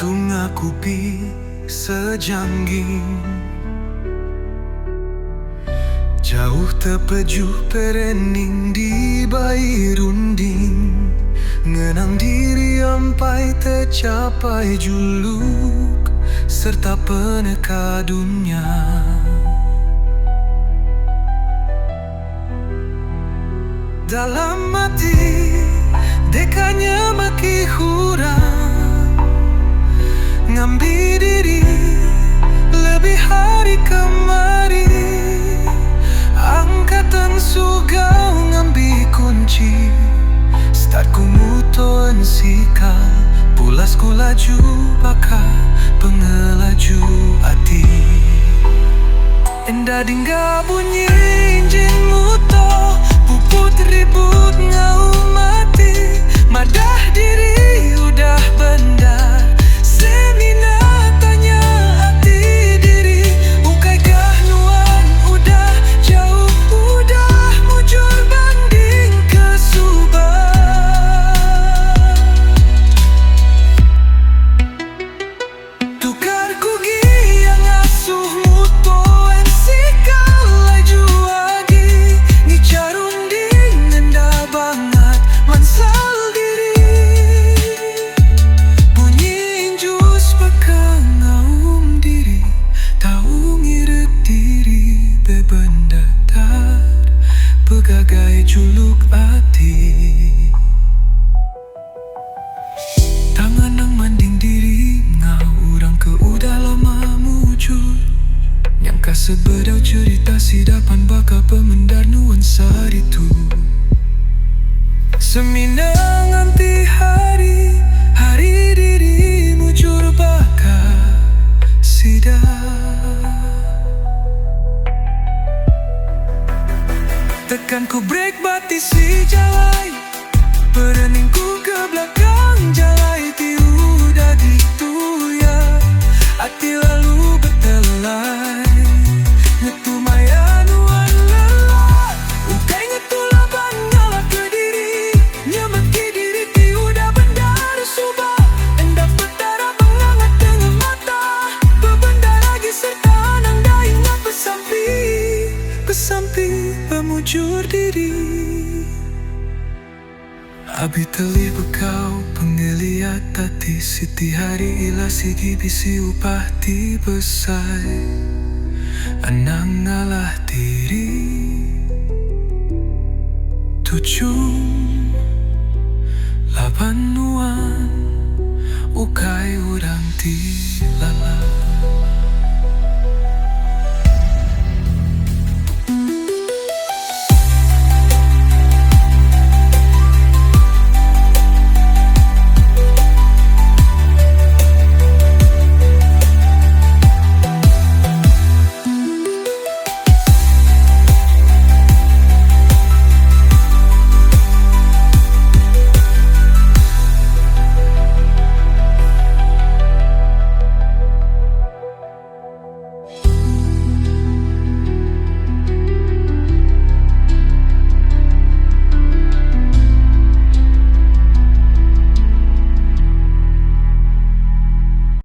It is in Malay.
tunga kupi sejangging, jauh terpeju perening di bayi runding, ngenang diri sampai tercapai juluk serta peneka dunia. Dalam hati dekanya maki hurang, ngambil diri lebih hari kemari, angkatan sugau ngambil kunci, start ku mutuan sikal, pulas ku laju bakal pengelaju hati. Endah dingga bunyi injin muto, puput ribut ngau mati, madah diri udah benda semina tanya hati diri, ukai kahnuan udah jauh, udah mujur banding ke subah. Tukar kugi yang asuh muto ensikal laju lagi, ni carunding nenda banget mansal diri, bunyi injus bakal ngaum diri, tahu ngirit diri bebenda dar begagai juluk hati. Tangan nang manding diri ngau urang ke udah lama mujur, nyangka sebedau cerita sidapan bakal pemendar nuansa itu. Seminang anti hari diri mujur bakal sida. Tekan ku break bati si jalai, pereningku ke belakang jalai tiudah gitu ya, hati lalu betelai ngetu maya nuan lelah, ukai ngetu laban ngalah ke diri, nyemeki diri tiudah bendar subah, endak betara pengangat dengan mata, bebenda lagi serta nang dah ingat pesampi pemujur diri. Abi telih bekau penggeliat tati, siti hari ilah sigi bisi upah ti besai, anang ngalah diri tujuh laban nuan ukai urang ti lala.